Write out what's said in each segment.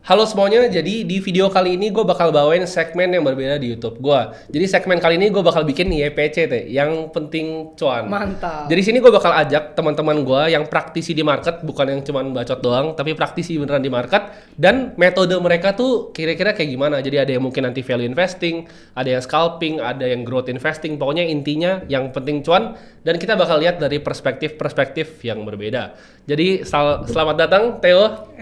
Halo semuanya, jadi di video kali ini gue bakal bawain segmen yang berbeda di YouTube gue. Jadi segmen kali ini gue bakal bikin YPC teh, yang penting cuan. Mantap. Jadi sini gue bakal ajak teman-teman gue yang praktisi di market, bukan yang cuman bacot doang, tapi praktisi beneran di market. Dan metode mereka tuh kira-kira kayak gimana. Jadi ada yang mungkin anti value investing, ada yang scalping, ada yang growth investing. Pokoknya intinya yang penting cuan. Dan kita bakal lihat dari perspektif-perspektif yang berbeda. Jadi selamat datang Theo.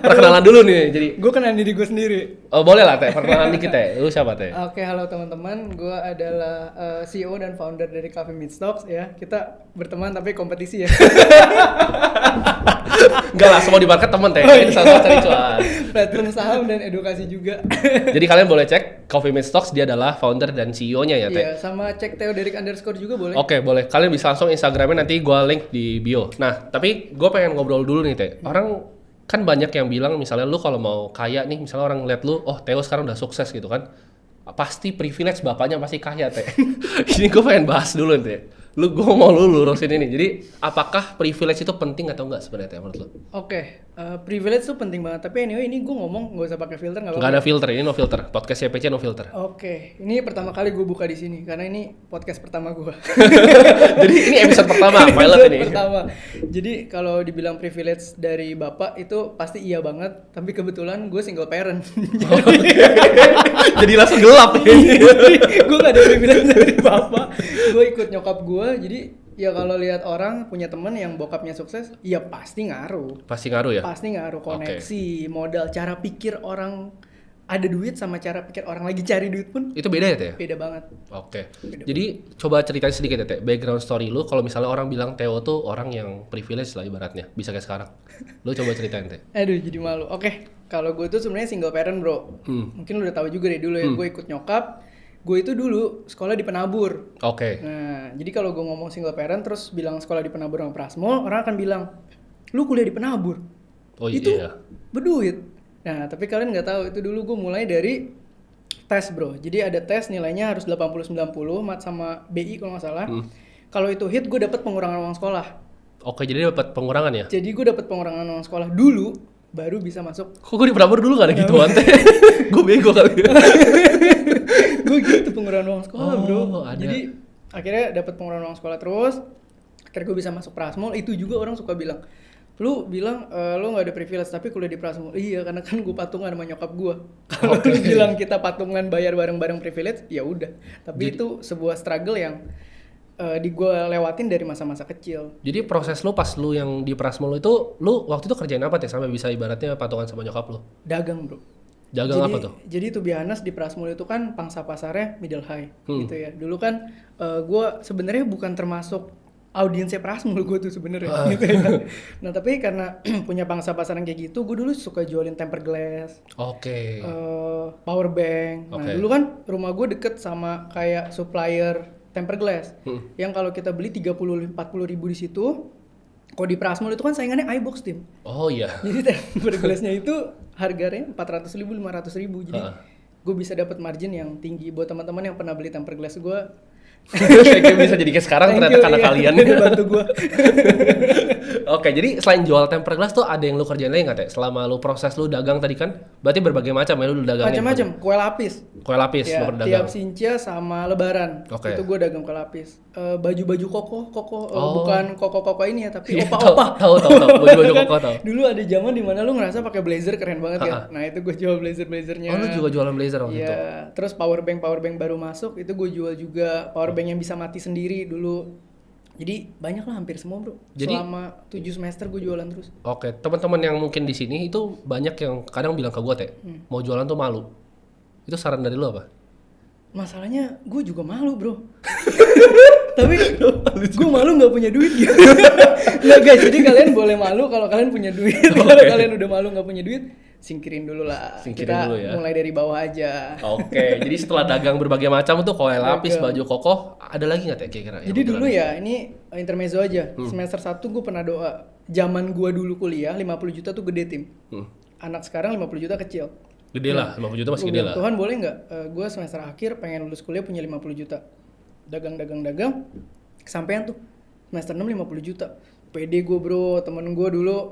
Perkenalan dulu nih. Jadi Gue kenal diri gue sendiri. boleh lah Teh, perkenalan dikit Teh. Lu siapa Teh? Oke, halo teman-teman. Gue adalah CEO dan founder dari Cafe Meet Stocks ya. Kita berteman tapi kompetisi ya. Enggak lah, semua di market temen Teh. Oh, Ini iya. sama cari cuan. Platform saham dan edukasi juga. Jadi kalian boleh cek Coffee Meet Stocks, dia adalah founder dan CEO-nya ya Teh. Iya, sama cek Theoderic _ juga boleh. Oke, boleh. Kalian bisa langsung Instagramnya, nanti gua link di bio. Nah, tapi gue pengen ngobrol dulu nih Teh. Orang kan banyak yang bilang misalnya lu kalau mau kaya nih, misalnya orang ngeliat lu, oh Theo sekarang udah sukses gitu kan. Pasti privilege bapaknya pasti kaya Teh. Ini gue pengen bahas dulu nih Teh. Gue mau lu lurusin ini. Jadi apakah privilege itu penting atau enggak sebenarnya Teh menurut lu? Oke, privilege tuh penting banget. Tapi anyway ini gue ngomong nggak usah pakai filter nggak Nggak apa-apa. ada filter, ini no filter. Podcast YPC no filter. Oke, ini pertama kali gue buka di sini karena ini podcast pertama gue. Jadi ini episode pertama, pilot ini. Pertama. Jadi kalau dibilang privilege dari bapak itu pasti iya banget. Tapi kebetulan gue single parent. Jadi langsung gelap. Gue gak ada privilege dari bapak. Gue ikut nyokap gue. Jadi ya kalau lihat orang punya temen yang bokapnya sukses, ya pasti ngaruh. Pasti ngaruh ya? Pasti ngaruh koneksi, modal, cara pikir orang ada duit sama cara pikir orang lagi cari duit pun Itu beda ya Teh? beda banget. Oke. Jadi coba ceritain sedikit ya Teh, background story lu. Kalau misalnya orang bilang Theo tuh orang yang privilege lah ibaratnya, bisa kayak sekarang. Lu coba ceritain Teh. Aduh jadi malu. Oke, kalau gue tuh sebenarnya single parent bro. Mungkin lu udah tahu juga deh dulu ya. Gue ikut nyokap. Gue itu dulu sekolah di Penabur. Oke. Nah, jadi kalau gue ngomong single parent terus bilang sekolah di Penabur sama Prasmo, orang akan bilang, lu kuliah di Penabur. Oh Itu iya. berduit. Nah, tapi kalian nggak tahu itu dulu gue mulai dari tes bro. Jadi ada tes nilainya harus 80-90, mat sama BI kalau nggak salah. Kalau itu hit gue dapat pengurangan uang sekolah. Oke, jadi dapat pengurangan ya? Jadi gue dapat pengurangan uang sekolah dulu, baru bisa masuk. Kok gue di Prambors dulu gak ada gituan Teh? Gue bego kali. Gue gitu pengurangan uang sekolah bro. ada. Jadi akhirnya dapat pengurangan uang sekolah terus. Akhirnya gue bisa masuk Prasmul. Itu juga orang suka bilang, lu bilang lu nggak ada privilege tapi kuliah di Prasmul. Iya karena kan gue patungan sama nyokap gue. Kalau lu bilang kita patungan bayar bareng-bareng privilege, ya udah. Tapi itu sebuah struggle yang di gue lewatin dari masa-masa kecil. Jadi proses lu pas lu yang di Prasmul itu, lu waktu itu kerjain apa Teh sampai bisa ibaratnya patungan sama nyokap lu? Dagang bro. Dagang apa tuh? Jadi to be honest di Prasmul itu kan pangsa pasarnya middle high gitu ya. Dulu kan gue sebenarnya bukan termasuk audiensnya Prasmul gue tuh sebenarnya gitu ya. Nah tapi karena punya pangsa pasar yang kayak gitu, gue dulu suka jualin tempered glass, Oke. power bank. Nah Oke. dulu kan rumah gue deket sama kayak supplier tempered glass yang kalau kita beli 30-40 ribu di situ. Kalau di Prasmul itu kan saingannya iBox Tim. Oh iya. Jadi tempered glassnya itu harganya 400 ribu, 500 ribu. Jadi gue bisa dapat margin yang tinggi. Buat teman-teman yang pernah beli tempered glass gue, Kayaknya bisa jadi kayak sekarang ternyata karena kalian. bantu gue. Oke, jadi selain jual tempered glass tuh ada yang lu kerjain lagi nggak Teh? Selama lu proses lu dagang tadi kan, berarti berbagai macam ya lu dagangin. Macam-macam, kue lapis. Kue lapis Ya, lu berdagang. tiap Sincia sama Lebaran. Oke. Itu gue dagang kue lapis. Baju-baju koko, Oh. bukan koko ini ya, tapi Iya, opa-opa. tahu baju-baju koko tahu. Dulu ada zaman dimana lu ngerasa pakai blazer keren banget ya. Nah itu gue jual blazer-blazernya. Oh, lu juga jualan blazer waktu itu. Iya, terus power bank baru masuk itu gue jual juga, power bank yang bisa mati sendiri dulu. Jadi banyak lah, hampir semua bro. Jadi- selama 7 semester gue jualan terus. Oke, teman-teman yang mungkin di sini itu banyak yang kadang bilang ke gua Teh, mau jualan tuh malu. Itu saran dari lu apa? Masalahnya gue juga malu bro. Tapi gue malu nggak punya duit gitu. Nggak guys, jadi kalian boleh malu kalau kalian punya duit. Kalau kalian udah malu nggak punya duit, singkirin dulu lah. Singkirin Kita dulu ya. mulai dari bawah aja. Oke, jadi setelah dagang berbagai macam tuh kue lapis, baju kokoh, ada lagi nggak Teh kira-kira? yang Jadi lu dulu jualan? ya, ini intermezzo aja. Semester 1 gue pernah doa. Zaman gue dulu kuliah, 50 juta tuh gede Tim. Anak sekarang 50 juta kecil. Gede lah, 50 juta masih Gua gede bilang, lah. Tuhan boleh nggak? Gue semester akhir pengen lulus kuliah punya 50 juta. Dagang. Kesampean tuh. Semester 6 50 juta. pede gue bro, temen gue dulu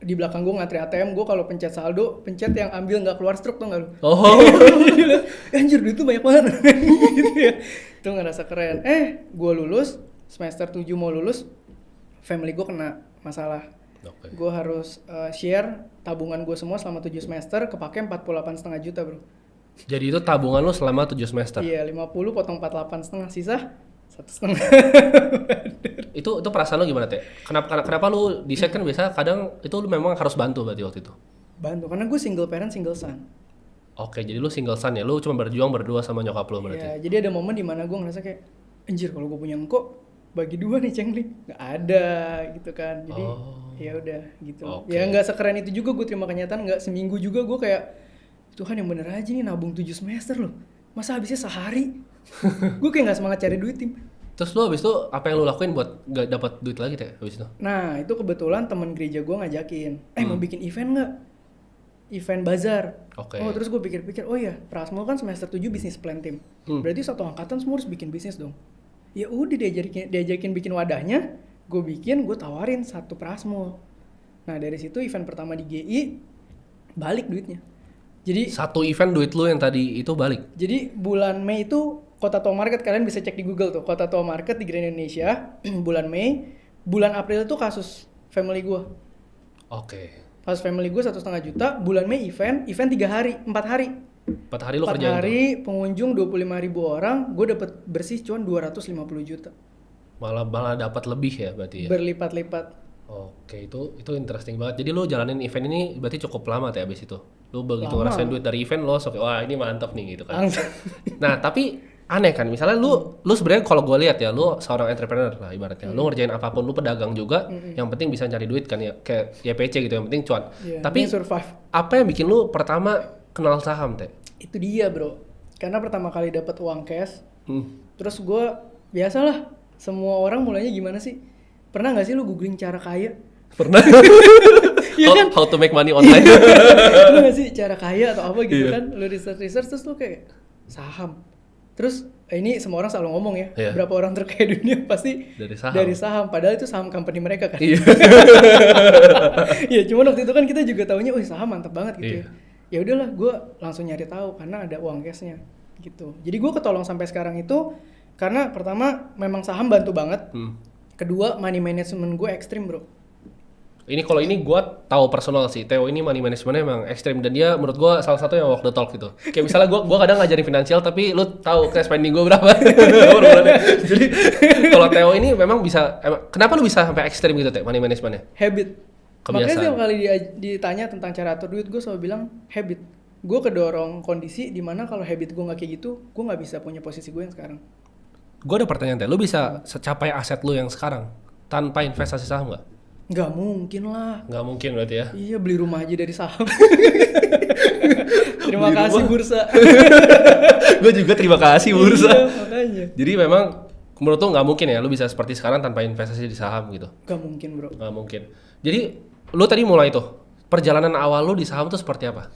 di belakang gue ngantri ATM, gue kalau pencet saldo, pencet yang ambil nggak keluar stroke tuh nggak lu? Oh. Anjir duit tuh banyak banget gitu ya. Itu ngerasa keren. Gue lulus, semester 7 mau lulus, family gue kena masalah. Oke. Gue harus share tabungan gue semua selama 7 semester, kepake 48,5 juta bro. Jadi itu tabungan lu selama 7 semester? Iya, 50 potong 48,5, sisa 1,5. Itu perasaan lu gimana, Teh? Kenapa lu decide kan biasa kadang itu lu memang harus bantu berarti waktu itu? Bantu, karena gue single parent, single son. Oke, jadi lu single son ya? Lu cuma berjuang berdua sama nyokap lu berarti? Iya, jadi ada momen dimana gue ngerasa kayak, anjir kalau gue punya engkau, bagi dua nih cengli. Nggak ada gitu kan. Jadi ya udah gitu. Oke. Ya nggak sekeren itu juga gue terima kenyataan, nggak seminggu juga gue kayak, Tuhan yang bener aja nih nabung 7 semester loh. Masa habisnya sehari? Gue kayak nggak semangat cari duit, Tim. Terus lu habis itu apa yang lu lakuin buat gak dapat duit lagi, Teh, habis itu? Nah, itu kebetulan temen gereja gue ngajakin, mau bikin event nggak? Event bazar. Oke. Oh, terus gue pikir-pikir, oh ya, Prasmul kan semester 7 bisnis plan tim. Berarti satu angkatan semua harus bikin bisnis dong. Ya udah diajakin bikin wadahnya, gue tawarin satu Prasmul. Nah, dari situ event pertama di GI, balik duitnya. Jadi Satu event duit lu yang tadi itu balik? Jadi bulan Mei itu Kota Tua Market, kalian bisa cek di Google tuh, Kota Tua Market di Grand Indonesia. Bulan Mei, bulan April itu kasus family gue. Oke. Kasus family gue 1,5 juta. Bulan Mei event 3 hari, 4 hari. 4 hari lu 4 kerjain hari pengunjung 25.000 orang, gue dapet bersih cuan 250 juta. Malah dapat lebih ya berarti ya? Berlipat-lipat. Oke, itu interesting banget. Jadi lu jalanin event ini berarti cukup lama Teh abis itu? Lu begitu Lama. ngerasain duit dari event lo, wah ini mantap nih gitu kan? Langsung. Nah tapi aneh kan, misalnya lu sebenarnya kalau gue lihat ya, lu seorang entrepreneur lah ibaratnya. Lu ngerjain apapun, lu pedagang juga, yang penting bisa cari duit kan ya, kayak YPC gitu, yang penting cuan. Iya, Tapi ini survive. apa yang bikin lu pertama kenal saham, Teh? Itu dia bro. Karena pertama kali dapat uang cash, terus gue biasalah, semua orang mulainya gimana sih? Pernah nggak sih lu googling cara kaya? Pernah? Iya kan? How to make money online? Pernah nggak sih cara kaya atau apa gitu Iya. kan? Lu research terus lu kayak saham. Terus ini semua orang selalu ngomong ya, Iya. berapa orang terkaya di dunia pasti Dari saham. Padahal itu saham company mereka kan. Iya. Ya cuman waktu itu kan kita juga taunya, wih saham mantap banget gitu Iya. ya. Ya udahlah, gue langsung nyari tahu karena ada uang cashnya gitu. Jadi gue ketolong sampai sekarang itu karena pertama memang saham bantu banget. Kedua money management gue ekstrim bro. Ini kalau ini gue tahu personal sih, Theo ini money managementnya emang ekstrim dan dia menurut gue salah satu yang walk the talk gitu. Kayak misalnya gue kadang ngajarin finansial tapi lu tahu kayak spending gue berapa. Jadi kalau Theo ini memang bisa, kenapa lu bisa sampai ekstrim gitu Theo money managementnya? Habit. Kebiasaan. Makanya setiap kali ditanya tentang cara atur duit, gue selalu bilang habit. Gue kedorong kondisi dimana kalau habit gue nggak kayak gitu, gue nggak bisa punya posisi gue yang sekarang. Gue ada pertanyaan Theo, lu bisa secapai aset lu yang sekarang tanpa investasi saham nggak? Nggak mungkin lah. Nggak mungkin berarti ya? Iya, beli rumah aja dari saham. Terima kasih bursa. Gue juga terima kasih bursa. Iya, makanya. Jadi memang menurut lu nggak mungkin ya lu bisa seperti sekarang tanpa investasi di saham gitu? Nggak mungkin bro. Nggak mungkin. Jadi lu tadi mulai tuh perjalanan awal lu di saham tuh seperti apa?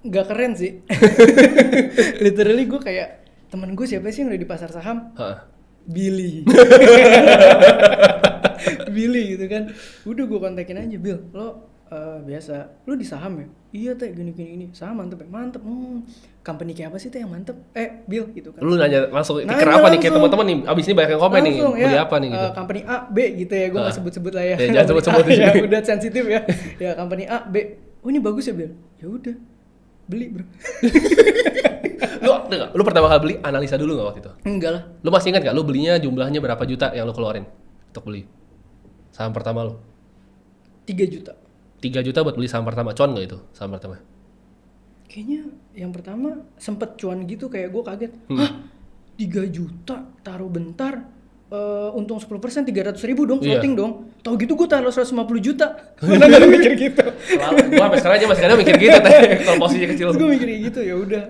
Nggak keren sih. Literally gue kayak, temen gue siapa sih yang udah di pasar saham? Billy. Billy gitu kan. Udah gue kontakin aja, Bill, lo biasa, lo di saham ya? Iya teh, gini. Saham mantep ya? Mantep. Company kayak apa sih teh yang mantep? Bill gitu kan. Lu nanya langsung Nanya tiker apa nih kayak langsung. teman-teman nih, abis ini banyak yang komen nih, Langsung, beli apa nih gitu. Company A, B gitu ya, gue nggak sebut-sebut lah ya. Ya, jangan sebut-sebut di Ya, sini. udah sensitif ya. Ya company A, B. Oh ini bagus ya Bill? Ya udah, beli bro. Lu pertama kali beli analisa dulu nggak waktu itu? Enggak lah. Lu masih ingat nggak lu belinya jumlahnya berapa juta yang lu keluarin untuk beli saham pertama lu? 3 juta. 3 juta buat beli saham pertama, cuan nggak itu saham pertama? Kayaknya yang pertama sempet cuan gitu, kayak gue kaget. Hah? 3 juta taruh bentar, untung 10%, 300.000 dong, floating dong. Tahu gitu gue taruh 150 juta. Mana gak mikir gitu. Gua sampai sekarang aja masih kadang mikir gitu teh kalau posisinya kecil. Terus gue mikir gitu, ya udah.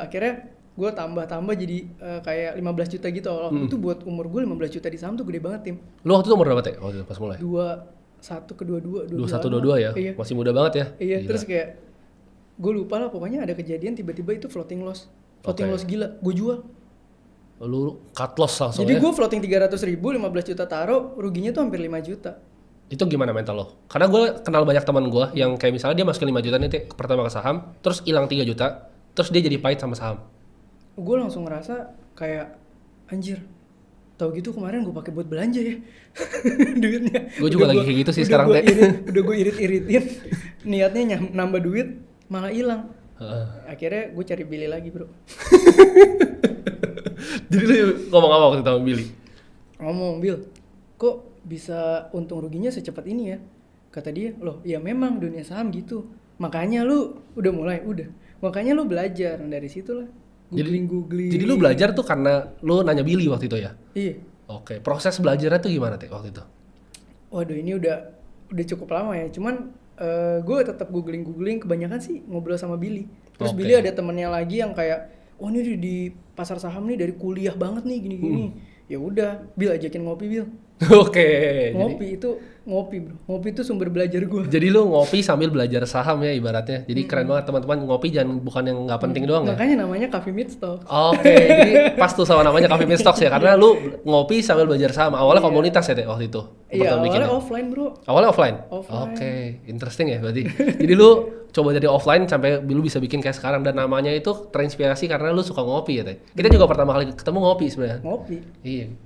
Akhirnya gue tambah jadi kayak 15 juta gitu. Itu buat umur gue 15 juta di saham tuh gede banget tim. Lu waktu itu umur berapa teh? Waktu itu pas mulai? 21 ke 22, 21, 22 ya? Iya. Masih muda banget ya? Iya, Gila. terus kayak gue lupa lah, pokoknya ada kejadian tiba-tiba itu floating loss Oke. gila, gue jual. Lu cut loss langsung Jadi ya. gue floating 300.000, 15 juta taruh, ruginya tuh hampir 5 juta. Itu gimana mental lo? Karena gue kenal banyak teman gue yang kayak misalnya dia masukin 5 juta nih pertama ke saham, terus hilang 3 juta, terus dia jadi pahit sama saham. Gue langsung ngerasa kayak anjir, tahu gitu kemarin gue pakai buat belanja ya duitnya. Gue juga lagi kayak gitu sih sekarang deh. Udah gue irit-iritin, niatnya nambah duit malah hilang. Akhirnya gue cari Billy lagi bro. Jadi lu ngomong apa waktu itu sama Billy? Ngomong, Bill, kok bisa untung ruginya secepat ini ya? Kata dia, loh ya memang dunia saham gitu. Makanya lu udah mulai, udah. Makanya lu belajar, dari situ lah. Googling. Jadi lu belajar tuh karena lu nanya Billy waktu itu ya? Iya. Oke, proses belajarnya tuh gimana Teh waktu itu? Waduh ini udah cukup lama ya. Cuman gue tetap googling. Kebanyakan sih ngobrol sama Billy. Terus Oke. Billy ada temennya lagi yang kayak, oh ini di pasar saham nih dari kuliah banget nih gini-gini. Ya udah, Bill ajakin ngopi Bill. Oke. Ngopi bro. Ngopi itu sumber belajar gue. Jadi lu ngopi sambil belajar saham ya ibaratnya. Jadi keren banget teman-teman, ngopi jangan bukan yang nggak penting doang ya. Makanya namanya Coffee Meet Stocks. Oke, jadi pas tuh sama namanya Coffee Meet Stocks ya, karena lu ngopi sambil belajar saham. Awalnya komunitas ya Teh waktu itu. Iya, pertama bikinnya. awalnya offline bro. Awalnya offline? Offline. Oke, interesting ya berarti. Jadi lu coba dari offline sampai lu bisa bikin kayak sekarang, dan namanya itu terinspirasi karena lu suka ngopi ya Teh. Kita juga pertama kali ketemu ngopi sebenarnya. Ngopi.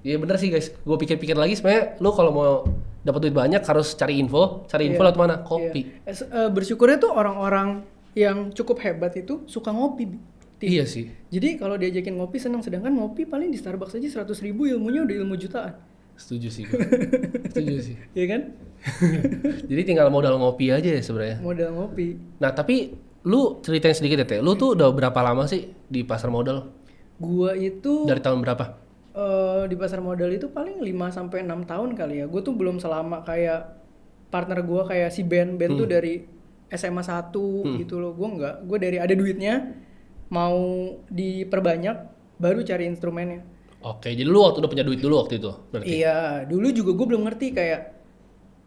Iya bener sih guys. Gue pikir-pikir lagi sebenarnya lu kalau mau dapat duit banyak harus cari info lewat mana? Kopi. Iya. Bersyukurnya tuh orang-orang yang cukup hebat itu suka ngopi. Iya sih. Jadi kalau diajakin ngopi senang, sedangkan ngopi paling di Starbucks aja 100.000 ilmunya udah ilmu jutaan. Setuju sih gue. Setuju sih. Iya kan? Jadi tinggal modal ngopi aja ya sebenarnya. Modal ngopi. Nah tapi lu ceritain sedikit ya Teh. Lu tuh udah berapa lama sih di pasar modal? Gua itu Dari tahun berapa? di pasar modal itu paling 5-6 tahun kali ya. Gue tuh belum selama kayak partner gue kayak si Ben tuh dari SMA 1 gitu loh. Gue enggak. Gue dari ada duitnya mau diperbanyak baru cari instrumennya. Oke, jadi lu waktu udah punya duit dulu waktu itu berarti? Iya, dulu juga gue belum ngerti kayak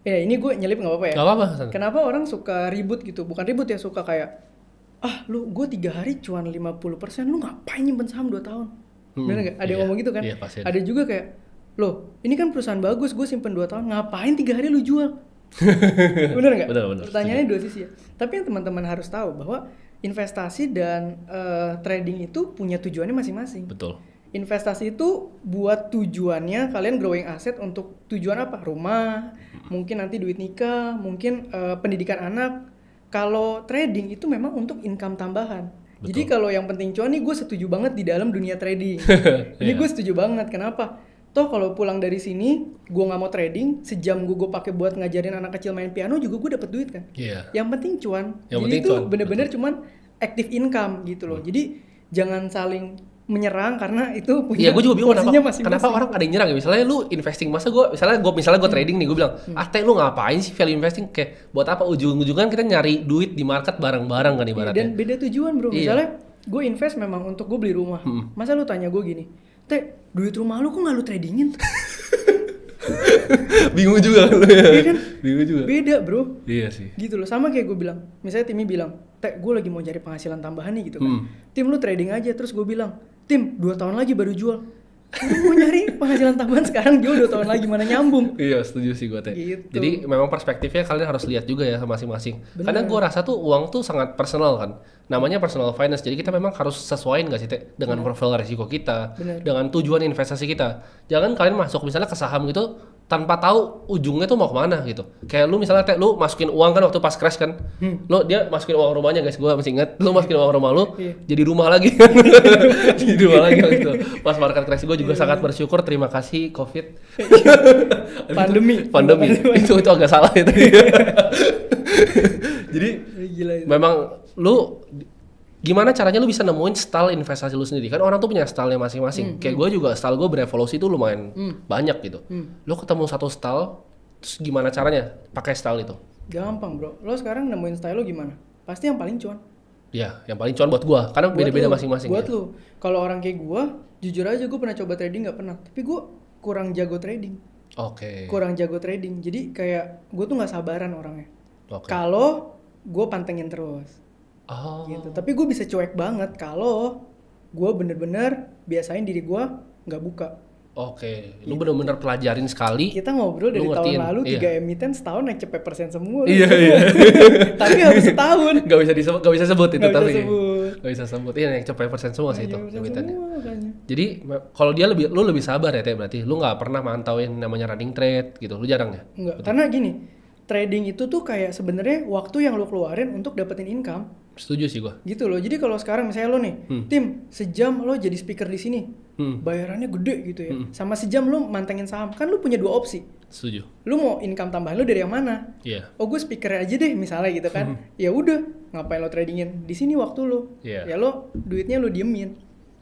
ya ini gue nyelip nggak apa-apa ya. Gak apa-apa. Kenapa orang suka ribut gitu? Bukan ribut ya, suka kayak lu gue 3 hari cuan 50%, lu ngapain nyimpen saham 2 tahun? Bener nggak? Ada yang ngomong gitu kan? Iya, pasti ada juga kayak, loh ini kan perusahaan bagus, gue simpen 2 tahun, ngapain 3 hari lu jual? Bener nggak? Bener. Pertanyaannya dua sisi ya. Tapi yang teman-teman harus tahu bahwa investasi dan trading itu punya tujuannya masing-masing. Betul. Investasi itu buat tujuannya kalian growing asset untuk tujuan apa? Rumah, mungkin nanti duit nikah, mungkin pendidikan anak. Kalau trading itu memang untuk income tambahan. Betul. Jadi kalau yang penting cuan nih gue setuju banget di dalam dunia trading. Ini gue setuju banget. Kenapa? Toh kalau pulang dari sini gue nggak mau trading, sejam gue pakai buat ngajarin anak kecil main piano juga gue dapet duit kan. Iya. Yang penting cuan. Yang Jadi penting itu cuan, bener-bener cuman active income gitu loh. Jadi jangan saling menyerang karena itu punya Iya, gue juga bingung porsinya kenapa orang ada yang nyerang ya. Misalnya lu investing, misalnya gue trading nih, gue bilang, Teh lu ngapain sih value investing? Kayak buat apa? Ujung-ujungan kita nyari duit di market bareng-bareng kan ibaratnya. Dan beda tujuan bro. Iya. Misalnya gue invest memang untuk gue beli rumah. Masa lu tanya gue gini, Teh duit rumah lu kok nggak lu tradingin? Bingung juga lu ya. Iya kan? Bingung juga. Beda bro. Iya sih. Gitu loh, sama kayak gue bilang. Misalnya Timmy bilang, Teh gue lagi mau cari penghasilan tambahan nih gitu kan. Tim lu trading aja. Terus gue bilang, Tim 2 tahun lagi baru jual. Lu mau nyari penghasilan tambahan sekarang jual 2 tahun lagi, mana nyambung. Iya, setuju sih gue Teh. Gitu. Jadi memang perspektifnya kalian harus lihat juga ya masing-masing. Bener. Karena gue rasa tuh uang tuh sangat personal kan. Namanya personal finance. Jadi kita memang harus sesuaiin gak sih Teh dengan profil risiko kita, Bener. dengan tujuan investasi kita. Jangan kalian masuk misalnya ke saham gitu tanpa tahu ujungnya tuh mau kemana gitu. Kayak lu misalnya Teh, lu masukin uang kan waktu pas crash kan. Dia masukin uang rumahnya guys, gue masih inget. Lu masukin uang rumah lu, jadi rumah lagi. Jadi rumah lagi gitu. Pas market crash gue juga sangat bersyukur, terima kasih COVID. Pandemi. Itu agak salah ya tadi. Jadi Gila itu. memang lu gimana caranya lu bisa nemuin style investasi lu sendiri? Kan orang tuh punya style-nya masing-masing. Kayak gue juga style gue berevolusi tuh lumayan banyak gitu. Lu ketemu satu style, terus gimana caranya pakai style itu? Gampang bro. Lo sekarang nemuin style lo gimana? Pasti yang paling cuan. Ya, yang paling cuan buat gua, karena beda-beda masing-masing. Buat ya. lu. Kalau orang kayak gua, jujur aja gua pernah coba trading nggak pernah. Tapi gua kurang jago trading. Oke. Kurang jago trading. Jadi kayak gua tuh nggak sabaran orangnya. Oke. Kalau gua pantengin terus. Oh. Gitu. Tapi gua bisa cuek banget kalau gua bener-bener biasain diri gua nggak buka. Oke, lu bener-bener pelajarin sekali. Kita ngobrol dari Lu tahun ngertiin, lalu, iya. 3 emiten setahun naik cepet persen semua. Iya, gitu. iya. Tapi harus setahun. Gak bisa sebut itu Nggak bisa tapi. sebut. Gak bisa sebut. Iya, yang cepet persen semua sih itu Iya, emitennya. semua makanya. Jadi kalau dia lu lebih sabar ya Teh, berarti lu nggak pernah mantauin namanya running trade gitu, lu jarang ya? Enggak, karena gini, trading itu tuh kayak sebenarnya waktu yang lo keluarin untuk dapetin income. Setuju sih gua. Gitu loh. Jadi kalau sekarang misalnya lo nih, Tim, sejam lo jadi speaker di sini. Bayarannya gede gitu ya. Sama sejam lo mantengin saham. Kan lo punya 2 opsi. Setuju. Lo mau income tambahan lo dari yang mana? Iya. Oh, gue speaker aja deh misalnya gitu kan. Ya udah, ngapain lo tradingin? Di sini waktu lo. Iya. Ya lo duitnya lo diemin.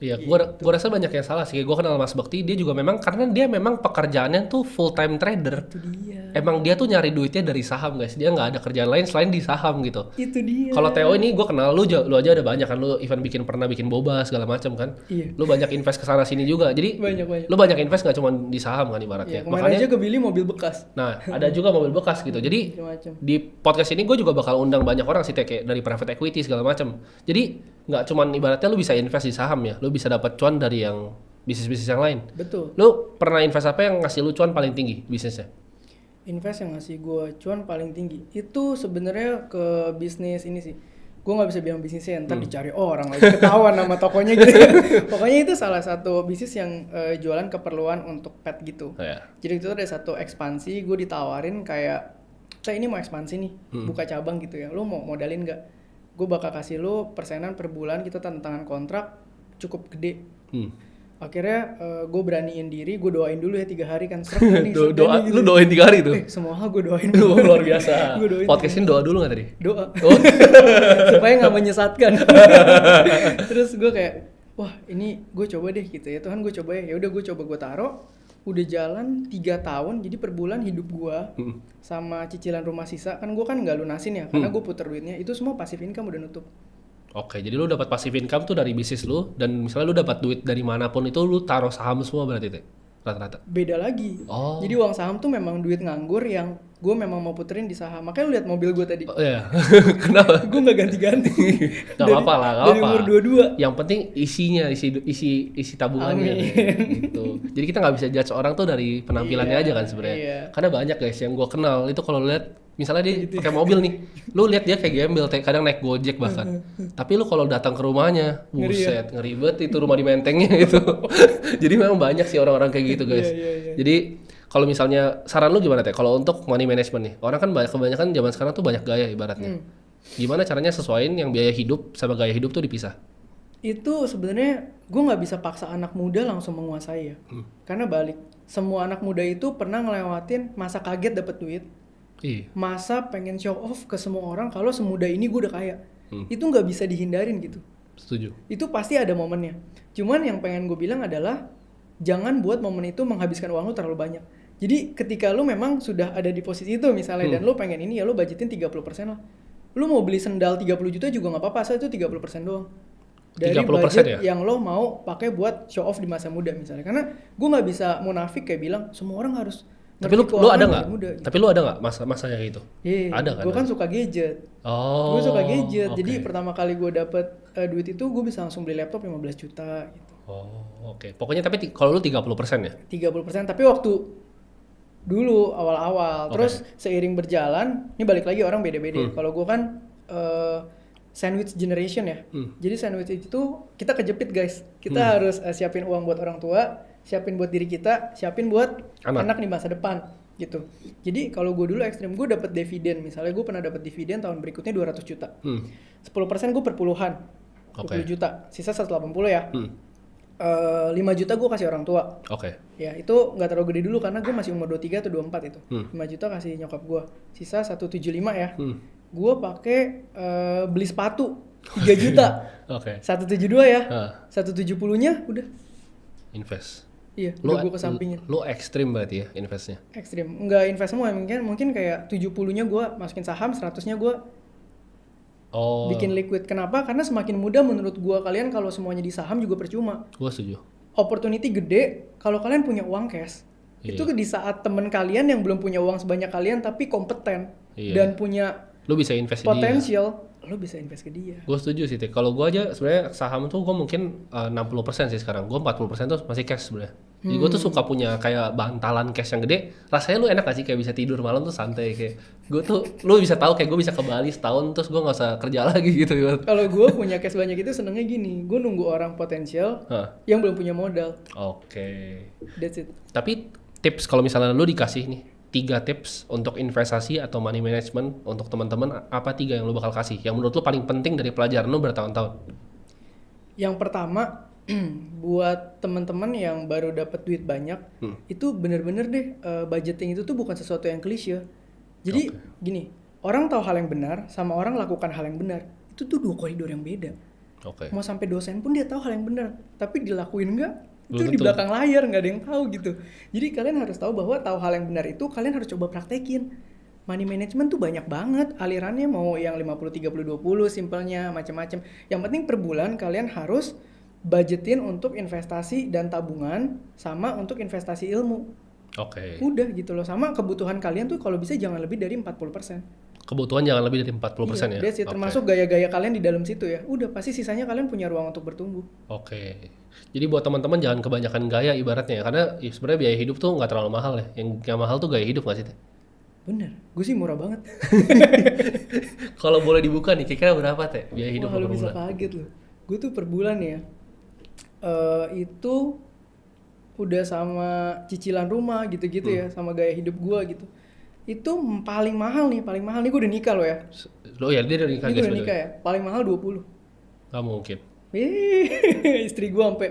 Iya, gua rasa banyak yang salah sih. Gua kenal Mas Bekti, dia juga memang karena dia memang pekerjaannya tuh full time trader. Itu dia. Emang dia tuh nyari duitnya dari saham guys. Dia nggak ada kerjaan lain selain di saham gitu. Itu dia. Kalau Theo ini gue kenal lu aja ada banyak kan, lu even pernah bikin boba segala macam kan. Iya. Lu banyak invest ke sana sini juga. Jadi Banyak. lu banyak invest nggak cuma di saham kan Iya, ibaratnya. kemarin aja ke Billy mobil bekas. Nah, ada juga mobil bekas gitu. Jadi Macam-macam. di podcast ini gue juga bakal undang banyak orang sih kayak dari private equity segala macam. Jadi nggak cuman ibaratnya lu bisa invest di saham ya, lu bisa dapat cuan dari yang bisnis-bisnis yang lain. Betul. Lu pernah invest apa yang ngasih lu cuan paling tinggi bisnisnya? Invest yang ngasih gue cuan paling tinggi itu sebenarnya ke bisnis ini sih. Gue nggak bisa bilang bisnisnya, ntar dicari orang lagi ketahuan nama tokonya gitu. Pokoknya itu salah satu bisnis yang jualan keperluan untuk pet gitu. Oh, ya. Jadi itu ada satu ekspansi, gue ditawarin kayak, "Teh, ini mau ekspansi nih, buka cabang gitu ya. Lu mau modalin nggak? Gue bakal kasih lu persenan per bulan, kita tanda tangan kontrak cukup gede." Akhirnya gue beraniin diri, gue doain dulu ya 3 hari kan serem nih. Doa, lu doain 3 hari tuh? Semua hal gue doain Lu dulu. luar biasa. Gua doain Podcastin doa dulu nggak tadi? Doa. Oh. Supaya nggak menyesatkan. Terus gue kayak, wah ini gue coba deh gitu ya, Tuhan gue coba ya. Udah gue coba, gue taruh. Udah jalan 3 tahun, jadi per bulan hidup gue sama cicilan rumah sisa, kan gue kan nggak lunasin ya, karena gue puter duitnya, itu semua passive income udah nutup. Oke, jadi lu dapat passive income tuh dari bisnis lu, dan misalnya lu dapat duit dari manapun itu lu taruh saham semua berarti Teh? Rata-rata. Beda lagi. Oh. Jadi uang saham tuh memang duit nganggur yang gue memang mau puterin di saham. Makanya lu lihat mobil gue tadi. Oh, iya. Kenapa? Gue nggak ganti-ganti. Gak apa-apa lah, gak Dari apa-apa. umur 22. Yang penting isinya, isi tabungannya. Amin. Gitu. Jadi kita nggak bisa judge orang tuh dari penampilannya Iya, aja kan sebenarnya. iya. Karena banyak guys yang gue kenal itu kalau lihat misalnya dia pakai mobil nih, lu lihat dia kayak gembel, kadang naik Gojek bahkan. Tapi lu kalau datang ke rumahnya, buset, ngeri banget itu rumah di Mentengnya itu. Jadi memang banyak sih orang-orang kayak gitu guys. Iya. Jadi kalau misalnya saran lu gimana Teh? Kalau untuk money management nih, orang kan kebanyakan zaman sekarang tuh banyak gaya ibaratnya. Gimana caranya sesuaiin yang biaya hidup sama gaya hidup tuh dipisah? Itu sebenarnya gue nggak bisa paksa anak muda langsung menguasai ya. Karena balik, semua anak muda itu pernah ngelewatin masa kaget dapet duit. Iya. Masa pengen show off ke semua orang kalau semudah ini gue udah kaya. Itu nggak bisa dihindarin gitu. Setuju. Itu pasti ada momennya. Cuman yang pengen gue bilang adalah jangan buat momen itu menghabiskan uang lu terlalu banyak. Jadi ketika lu memang sudah ada di posisi itu misalnya dan lu pengen ini ya lu budgetin 30% lah. Lu mau beli sendal 30 juta juga nggak apa-apa, asal itu 30% doang. Dari 30% budget ya? yang lo mau pakai buat show off di masa muda misalnya. Karena gue nggak bisa munafik kayak bilang semua orang harus. Tapi lu keuangan ada dari nggak? muda, gitu. Tapi lu ada nggak masa yang gitu? Iya, Ada kan? gue kan suka gadget. Oh. Gue suka gadget. Oke. Jadi pertama kali gue dapet duit itu gue bisa langsung beli laptop 15 juta gitu. Oh, oke. Pokoknya tapi kalau lu 30% ya? 30%, tapi waktu dulu awal-awal. Terus seiring berjalan, ini balik lagi orang beda-beda. Kalau gue kan sandwich generation ya. Jadi sandwich itu kita kejepit guys. Kita harus siapin uang buat orang tua, siapin buat diri kita, siapin buat anak di masa depan gitu. Jadi kalau gue dulu ekstrim, gue dapat dividen. Misalnya gue pernah dapat dividen tahun berikutnya 200 juta. 10% gue perpuluhan. 20 juta. Sisa 180 ya. 5 juta gue kasih orang tua. Ya itu nggak terlalu gede dulu karena gue masih umur 23 atau 24 itu. 5 juta kasih nyokap gue. Sisa 175 ya. Gue pakai beli sepatu 3 juta. 172 ya. 170-nya udah invest. Iya, udah gue kesampingin. Lu ekstrim berarti ya investnya? Ekstrim. Enggak invest semua, mungkin kayak 70-nya gue masukin saham, 100-nya gue bikin liquid. Kenapa? Karena semakin mudah menurut gue kalian kalau semuanya di saham juga percuma. Gue setuju. Opportunity gede kalau kalian punya uang cash. Itu di saat temen kalian yang belum punya uang sebanyak kalian tapi kompeten dan punya Lu bisa invest di dia. Potensial lo bisa invest ke dia. Gue setuju sih, kalau gue aja sebenarnya saham tuh gue mungkin 60% sih sekarang. Gue 40% tuh masih cash sebenarnya. Jadi gue tuh suka punya kayak bantalan cash yang gede. Rasanya lu enak gak sih kayak bisa tidur malam tuh santai kayak. Gue tuh lu bisa tahu kayak gue bisa ke Bali setahun terus gue nggak usah kerja lagi gitu. Kalau gue punya cash banyak itu senengnya gini, gue nunggu orang potensial yang belum punya modal. Oke. That's it. Tapi tips kalau misalnya lu dikasih nih 3 tips untuk investasi atau money management untuk teman-teman, apa 3 yang lu bakal kasih? Yang menurut lu paling penting dari pelajaran lu bertahun-tahun? Yang pertama, buat teman-teman yang baru dapat duit banyak, itu bener-bener deh budgeting itu tuh bukan sesuatu yang klise. Jadi gini, orang tahu hal yang benar sama orang lakukan hal yang benar, itu tuh 2 koridor yang beda. Mau sampai dosen pun dia tahu hal yang benar, tapi dilakuin enggak? Itu di belakang layar, nggak ada yang tahu gitu. Jadi kalian harus tahu bahwa tahu hal yang benar itu kalian harus coba praktekin. Money management tuh banyak banget alirannya, mau yang 50-30-20 simpelnya macam-macam. Yang penting per bulan kalian harus budgetin untuk investasi dan tabungan sama untuk investasi ilmu. Udah gitu loh. Sama kebutuhan kalian tuh kalau bisa jangan lebih dari 40%. Kebutuhan jangan lebih dari 40% ya? Termasuk gaya-gaya kalian di dalam situ ya. Udah pasti sisanya kalian punya ruang untuk bertumbuh. Jadi buat teman-teman jangan kebanyakan gaya ibaratnya ya. Karena ya sebenarnya biaya hidup tuh nggak terlalu mahal ya. Yang mahal tuh gaya hidup nggak sih? Bener, gue sih murah banget. Kalau boleh dibuka nih, kira-kira berapa Teh biaya hidup per bulan? Wah, lu bisa kaget loh. Gue tuh per bulan ya, itu udah sama cicilan rumah gitu-gitu ya, sama gaya hidup gue gitu. Itu paling mahal nih gue udah nikah loh ya. Lo ya, dia udah nikah guys. Gue udah nikah ya, paling mahal 20. Gak mungkin. Istri gue sampai,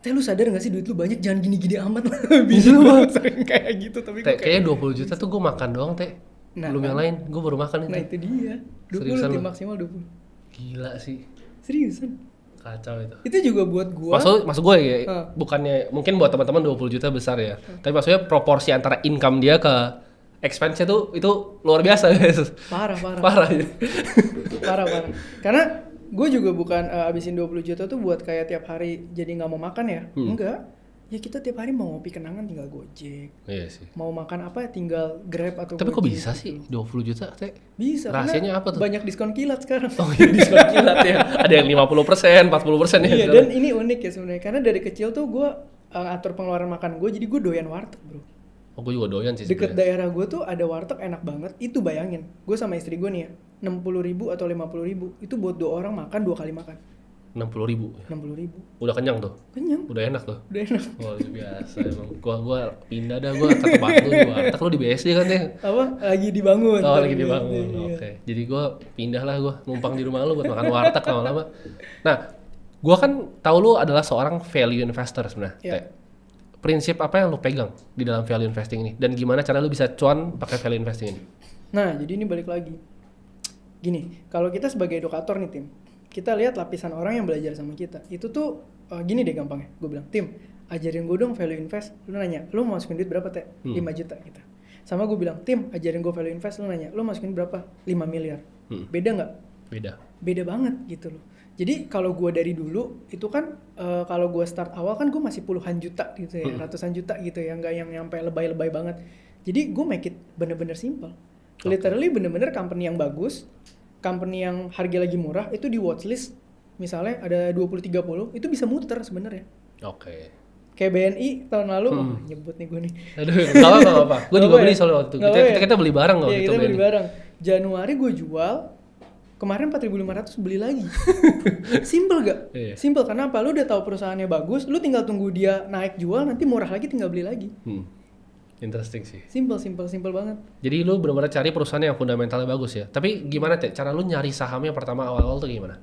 Teh lu sadar gak sih duit lu banyak, jangan gini-gini amat lah. Bisa banget sering kayak gitu. Tapi Teh, kayaknya 20 juta tuh gue makan doang Teh. Belum yang lain, gue baru makan itu. Nah itu dia, 20 tim maksimal 20. Gila sih. Seriusan? Kacau itu. Itu juga buat gue. Maksud gue ya, bukannya, mungkin buat teman-teman 20 juta besar ya. Tapi maksudnya proporsi antara income dia ke expense-nya tuh itu luar biasa guys. Parah. Parah. Karena gue juga bukan abisin 20 juta tuh buat kayak tiap hari jadi nggak mau makan ya. Enggak. Ya kita tiap hari mau ngopi kenangan tinggal Gojek. Iya sih. Mau makan apa tinggal Grab atau Tapi Gojek. kok bisa sih 20 juta Teh? Bisa. Rahasianya apa tuh? Banyak diskon kilat sekarang. Oh iya, diskon kilat ya. Ada yang 50%, 40% ya. Iya, dan ini unik ya sebenarnya. Karena dari kecil tuh gue atur pengeluaran makan gue, jadi gue doyan warteg, bro. Oh, gue juga doyan sih. Deket daerah gue tuh ada warteg enak banget. Itu bayangin, gue sama istri gue nih ya, 60.000 atau 50.000 itu buat 2 orang makan 2 kali makan. 60.000. 60.000. Udah kenyang tuh. Kenyang. Udah enak tuh. Udah enak. Wah, biasa emang. Gua pindah dah ke tempat lu di warteg. Lu di BSD kan ya? Apa? Lagi dibangun. Oh, lagi dibangun. Oke. Jadi gua pindah lah, gua numpang di rumah lu buat makan warteg lama-lama. Nah, gua kan tahu lu adalah seorang value investor sebenarnya. Yeah. Prinsip apa yang lu pegang di dalam value investing ini? Dan gimana cara lu bisa cuan pakai value investing ini? Nah, jadi ini balik lagi. Gini, kalau kita sebagai edukator nih Tim, kita lihat lapisan orang yang belajar sama kita. Itu tuh gini deh gampangnya. Gue bilang, Tim, ajarin gue dong value invest. Lu nanya, lu mau masukin duit berapa Teh? 5 juta gitu. Sama gue bilang, Tim, ajarin gue value invest. Lu nanya, lu masukin berapa? 5 miliar. Beda nggak? Beda banget gitu loh. Jadi kalau gue dari dulu itu kan kalau gue start awal kan gue masih puluhan juta gitu ya, ratusan juta gitu ya, nggak yang nyampe lebay-lebay banget. Jadi gue make it bener-bener simple. Literally bener-bener company yang bagus, company yang harga lagi murah itu di watchlist. Misalnya ada 20-30 itu bisa muter sebenarnya. Kayak BNI tahun lalu, nyebut nih gue nih. Aduh, gak apa-apa. Gue juga beli soalnya waktu itu. Kita beli bareng loh. Iya, kita beli bareng. Januari gue jual, kemarin 4.500 beli lagi. Simple gak? Iya. Simple, karena apa? Lu udah tahu perusahaannya bagus, lu tinggal tunggu dia naik jual, nanti murah lagi tinggal beli lagi. Interesting sih. Simple banget. Jadi lu benar-benar cari perusahaan yang fundamentalnya bagus ya. Tapi gimana Teh? Cara lu nyari sahamnya pertama awal-awal tuh gimana?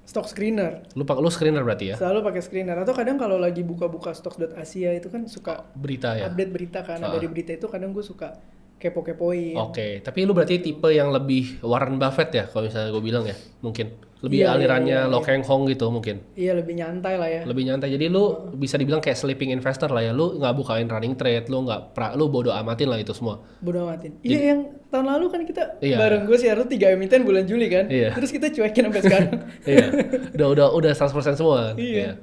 Stock screener. Lu screener berarti ya? Selalu pakai screener. Atau kadang kalau lagi buka-buka stocks.asia itu kan suka berita ya? Update berita kan. Dari berita itu kadang gue suka kepo-kepoin. Tapi lu berarti tipe yang lebih Warren Buffett ya kalau misalnya gue bilang ya, mungkin lebih alirannya Lo Keng Hong gitu mungkin. Iya, lebih nyantai lah ya. Lebih nyantai. Jadi lu bisa dibilang kayak sleeping investor lah ya. Lu nggak bukain running trade, lu bodo amatin lah itu semua. Bodo amatin. Iya, yang tahun lalu kan kita bareng gue sih, 3 emiten bulan Juli kan. Terus kita cuekin sampai sekarang. Udah 100% semua. Iya.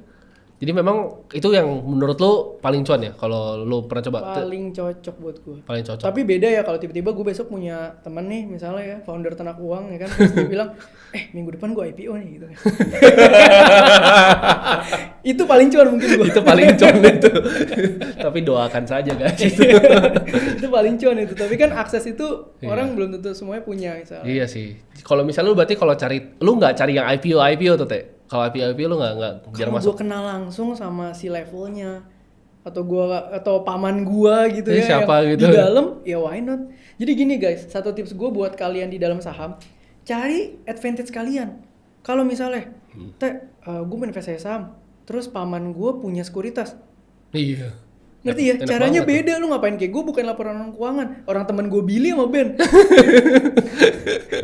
Jadi memang itu yang menurut lu paling cuan ya kalau lu pernah coba? Paling cocok buat gue. Paling cocok. Tapi beda ya kalau tiba-tiba gue besok punya temen nih misalnya ya founder Ternak Uang ya kan terus dia bilang minggu depan gue IPO nih gitu kan. Itu paling cuan mungkin gue. Itu paling cuan itu. Tapi doakan saja guys. Itu paling cuan itu. Tapi kan akses itu orang belum tentu semuanya punya misalnya. Iya sih. Kalau misalnya lu berarti kalau lu nggak cari yang IPO tuh Teh. Kalau IPO lu nggak jarang Kalau masuk. gue kenal langsung sama si levelnya atau paman gua gitu ya siapa yang gitu? di dalam ya why not. Jadi gini guys, satu tips gue buat kalian di dalam saham, cari advantage kalian. Kalau misalnya gue mau investasi saham terus paman gue punya sekuritas, Iya. ngerti ya? Enak Caranya banget beda. Lu ngapain kayak gue bukan laporan orang keuangan. Orang temen gue Billy sama Ben.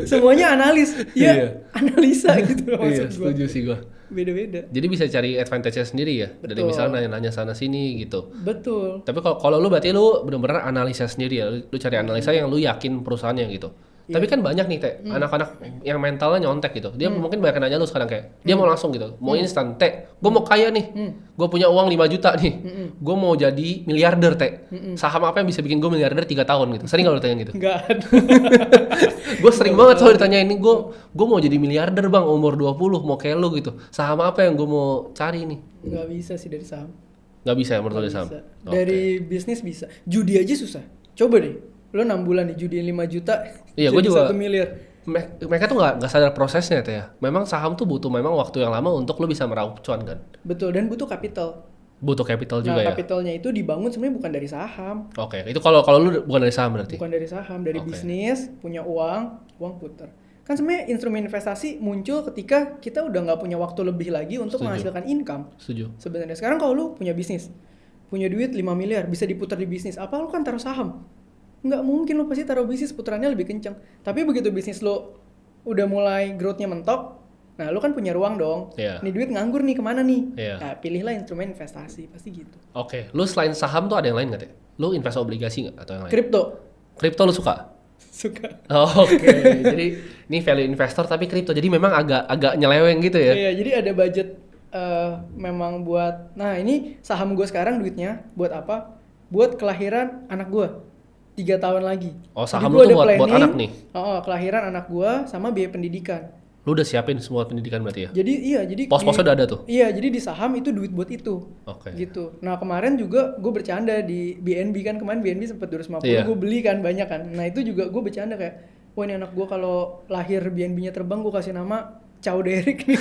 Semuanya analis. Ya, Iya. analisa gitu loh Iya, maksud gue. setuju sih gua. Beda-beda. Jadi bisa cari advantage-nya sendiri ya. Dari Betul. misalnya nanya-nanya sana sini gitu. Betul. Tapi kalau lu berarti lu benar-benar analisa sendiri ya. Lu cari analisa yang lu yakin perusahaannya gitu. Tapi kan banyak nih Teh, anak-anak yang mentalnya nyontek gitu. Dia mungkin banyak nanya lu sekarang kayak, dia mau langsung gitu, mau instan, Teh, gue mau kaya nih, gue punya uang 5 juta nih, gue mau jadi miliarder Teh. Saham apa yang bisa bikin gue miliarder 3 tahun gitu? Sering gak lu tanya gitu? Enggak ada. Gue sering banget soal ditanya ini, gue mau jadi miliarder bang, umur 20, mau kayak lu gitu. Saham apa yang gue mau cari nih? Nggak bisa sih dari saham. Gak bisa ya menurut lu saham? Bisa. Dari bisnis bisa. Judi aja susah. Coba deh. Lo 6 bulan nih judiin 5 juta. Iya, jadi gua juga. 1 miliar. Mereka tuh nggak sadar prosesnya Teh ya. Memang saham tuh butuh memang waktu yang lama untuk lu bisa meraup cuan kan. Betul, dan butuh capital. Butuh capital Nah, juga ya. capitalnya itu dibangun sebenarnya bukan dari saham. Oke, itu kalau lu bukan dari saham berarti. Bukan dari saham, dari Oke. bisnis, punya uang putar. Kan sebenarnya instrumen investasi muncul ketika kita udah nggak punya waktu lebih lagi untuk Setuju. menghasilkan income. Setuju. Sebenarnya sekarang kalau lu punya bisnis, punya duit 5 miliar, bisa diputar di bisnis, apa lu kan taruh saham? Nggak mungkin, lu pasti taruh bisnis, putarannya lebih kencang. Tapi begitu bisnis lu udah mulai growth-nya mentok, nah lu kan punya ruang dong. Iya. Nih duit nganggur nih kemana nih? Iya. Nah pilihlah instrumen investasi, pasti gitu. Oke, lu selain saham tuh ada yang lain nggak Teh? Lu invest obligasi nggak atau yang lain? Kripto, Kripto lu suka? suka. Oh, Oke, jadi ini value investor tapi kripto, jadi memang agak nyeleweng gitu ya? Iya, jadi ada budget memang buat, nah ini saham gue sekarang duitnya buat apa? Buat kelahiran anak gue 3 tahun lagi. Oh, Jadi saham gua lu tuh ada buat planning, anak nih? kelahiran anak gue sama biaya pendidikan. Lu udah siapin semua pendidikan berarti ya? Jadi Pos-posnya udah ada tuh? Iya, jadi di saham itu duit buat itu. Oke. Gitu. Nah kemarin juga gue bercanda di BNB kan, kemarin BNB sempat 250, Iya. gue beli kan banyak kan. Nah itu juga gue bercanda kayak, wah ini anak gue kalau lahir BNB-nya terbang gue kasih nama Chow Derek nih.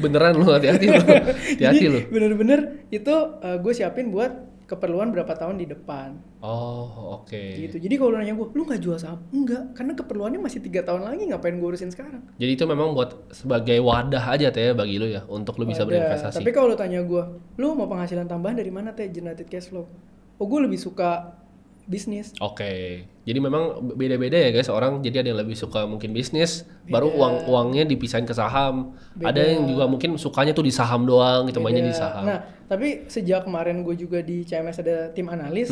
Beneran lu, hati-hati lu. Hati-hati lu. Bener-bener itu gue siapin buat keperluan berapa tahun di depan. Oh, oke. Gitu. Jadi kalau nanya gue, lu nggak jual saham? Enggak, karena keperluannya masih 3 tahun lagi, ngapain gue urusin sekarang? Jadi itu memang buat sebagai wadah aja Teh ya bagi lu ya untuk lu bisa Ada. berinvestasi. Tapi kalau lu tanya gue, lu mau penghasilan tambahan dari mana Teh? Generated cash flow. Oh gue lebih suka bisnis. Oke. Jadi memang beda-beda ya guys orang. Jadi ada yang lebih suka mungkin bisnis, baru uangnya dipisahin ke saham. Beda. Ada yang juga mungkin sukanya tuh di saham doang, gitu mainnya di Beda. saham. Nah, tapi sejak kemarin gue juga di CMS ada tim analis.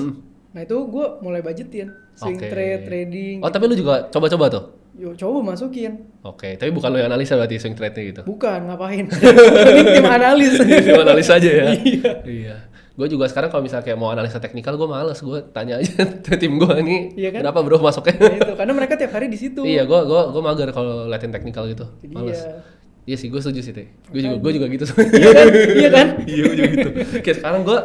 Nah itu gue mulai budgetin, swing Oke. trade, trading. Oh, tapi lu juga coba-coba tuh? Yo coba masukin. Oke, tapi bukan lu yang analisa berarti swing trade-nya gitu? Bukan, ngapain? Ini tim analis. Tim analis aja ya? Iya. Iya. Gue juga sekarang kalau misalnya kayak mau analisa teknikal, gue males. Gue tanya aja ke tim gue ini, Iya kan? berapa bro masuknya? Nah, itu karena mereka tiap hari di situ. Iya, gue mager kalau latihan teknikal gitu. Jadi Males. ya. Iya sih, gue setuju sih Teh. Gue juga gitu. Iya kan? Iya kan? Iya, gue juga gitu. Kayak sekarang gue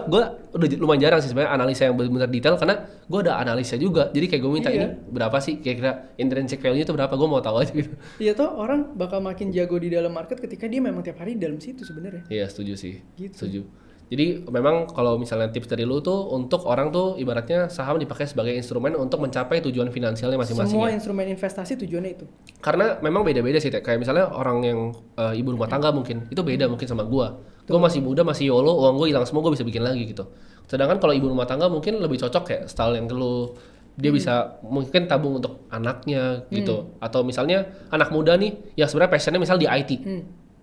udah lumayan jarang sih sebenarnya analisa yang benar-benar detail karena gue ada analisa juga. Jadi kayak gue minta Iya. ini berapa sih kira-kira intrinsic value itu berapa? Gue mau tahu aja gitu. Iya toh orang bakal makin jago di dalam market ketika dia memang tiap hari di dalam situ sebenarnya. Iya, setuju sih. Gitu. Setuju. Jadi memang kalau misalnya tips dari lu tuh untuk orang tuh ibaratnya saham dipakai sebagai instrumen untuk mencapai tujuan finansialnya masing-masing Semua ya. instrumen investasi tujuannya itu. Karena memang beda-beda sih Teh. Kayak misalnya orang yang ibu rumah tangga mungkin itu beda mungkin sama gua. Gua masih muda, masih YOLO, uang gua hilang semua gua bisa bikin lagi gitu. Sedangkan kalau ibu rumah tangga mungkin lebih cocok kayak style yang lu dia bisa mungkin tabung untuk anaknya gitu. Atau misalnya anak muda nih yang sebenarnya passionnya misal di IT.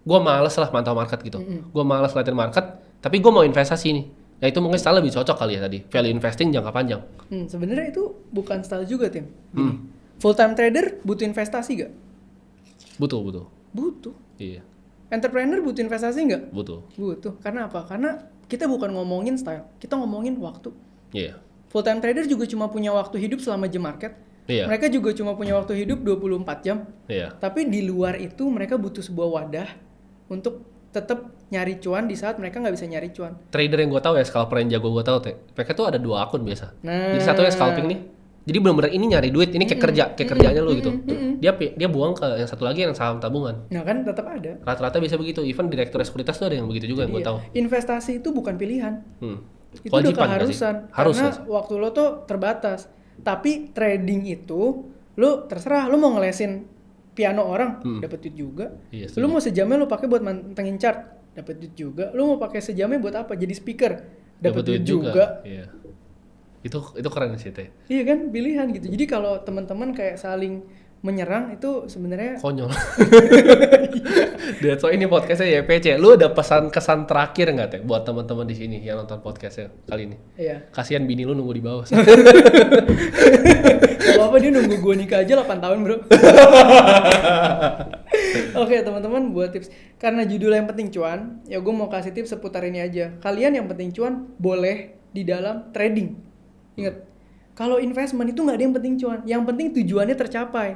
Gua males lah mantau market gitu. Gua males latihan market, tapi gua mau investasi nih. Ya itu mungkin style lebih cocok kali ya tadi. Value investing jangka panjang. Sebenarnya itu bukan style juga Tim. Full time trader butuh investasi gak? Butuh. Butuh. Iya. Entrepreneur butuh investasi nggak? Butuh. Butuh. Karena apa? Karena kita bukan ngomongin style, kita ngomongin waktu. Iya. Full time trader juga cuma punya waktu hidup selama jam market. Iya. Mereka juga cuma punya waktu hidup 24 jam. Iya. Tapi di luar itu mereka butuh sebuah wadah untuk tetap nyari cuan di saat mereka nggak bisa nyari cuan. Trader yang gue tahu ya, scalper yang jago gue tahu teh. Mereka tuh ada 2 akun biasa. Nah. Jadi satunya scalping nih. Jadi benar-benar ini nyari duit, ini kayak kerjanya lu gitu. Dia buang ke yang satu lagi yang saham tabungan. Nah kan tetap ada. Rata-rata bisa begitu. Even direktur sekuritas tuh ada yang begitu juga yang gue Iya. tahu. Investasi itu bukan pilihan. Itu udah Kewajiban nggak sih? keharusan. Harus karena nggak sih? waktu lo tuh terbatas. Tapi trading itu lo terserah lo mau ngelesin piano orang dapat duit juga. Iya, Lo mau sejamnya lo pakai buat mantengin chart dapat duit juga. Lo mau pakai sejamnya buat apa? Jadi speaker dapat duit juga. Iya. Itu keren sih teh. Iya kan pilihan gitu. Jadi kalau teman-teman kayak saling menyerang itu sebenarnya Konyol. That's why ini podcastnya YPC. Lu ada pesan kesan terakhir nggak teh buat teman-teman di sini yang nonton podcastnya kali ini? iya. Kasihan bini lu nunggu di bawah. Kalau apa dia nunggu gue nikah aja 8 tahun bro. Oke teman-teman buat tips. Karena judul yang penting cuan, ya gue mau kasih tips seputar ini aja. Kalian yang penting cuan boleh di dalam trading. Ingat, kalau investment itu nggak ada yang penting cuan. Yang penting tujuannya tercapai.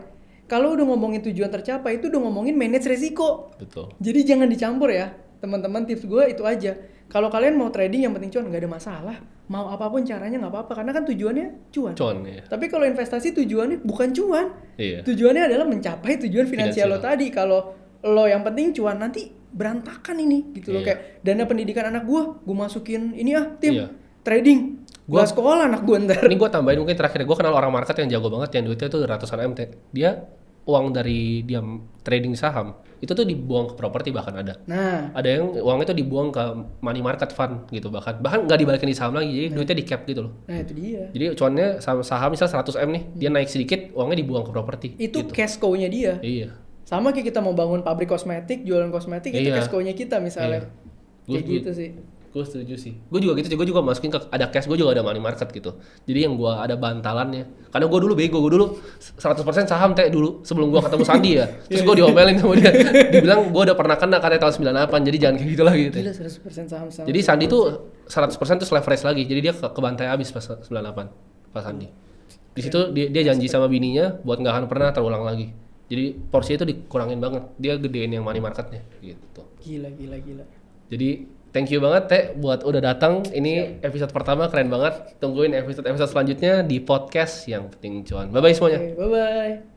Kalau udah ngomongin tujuan tercapai itu udah ngomongin manage resiko. Betul. Jadi jangan dicampur ya. Teman-teman tips gue itu aja. Kalau kalian mau trading yang penting cuan nggak ada masalah. Mau apapun caranya nggak apa-apa karena kan tujuannya cuan. Cuan ya. Tapi kalau investasi tujuannya bukan cuan. Iya. Tujuannya adalah mencapai tujuan finansial lo Finansial. tadi. Kalau lo yang penting cuan nanti berantakan ini gitu loh. Iya. Kayak dana pendidikan anak gue masukin ini tim Iya. trading. Gua sekolah anak gue ntar. Ini gue tambahin mungkin terakhir, gue kenal orang market yang jago banget, yang duitnya tuh ratusan M. Dia uang dari dia trading saham itu tuh dibuang ke properti bahkan ada. Nah, Ada yang uangnya tuh dibuang ke money market fund gitu bahkan nggak dibalikin di saham lagi, jadi duitnya di cap gitu loh. nah itu dia. Jadi cuannya saham misal 100 M nih, dia naik sedikit, uangnya dibuang ke properti. Itu gitu. cash cow-nya dia. Iya. Sama kayak kita mau bangun pabrik kosmetik, jualan kosmetik, itu Iya. cash cow-nya kita misalnya. Iya. Kayak gitu sih. Gue setuju sih. Gue juga gitu sih. Gue juga masukin ke ada cash, gue juga ada money market gitu. Jadi yang gue ada bantalannya. Karena gue dulu bego, gue dulu 100% saham teh dulu sebelum gue ketemu Sandi ya. Terus gue diomelin sama dia. Dibilang gue udah pernah kena katanya tahun 98. Jadi jangan kayak gitu lagi. Teh. Gila 100% saham-saham. Jadi Sandi tuh 100% tuh leverage lagi. Jadi dia kebantai abis pas 98 pas Sandi. Di situ dia janji sama bininya buat nggak akan pernah terulang lagi. Jadi porsinya itu dikurangin banget. Dia gedein yang money marketnya gitu. Gila. Jadi thank you banget Teh buat udah datang. Ini episode pertama keren banget. Tungguin episode selanjutnya di podcast yang penting cuan. Bye bye semuanya. Oke, bye-bye.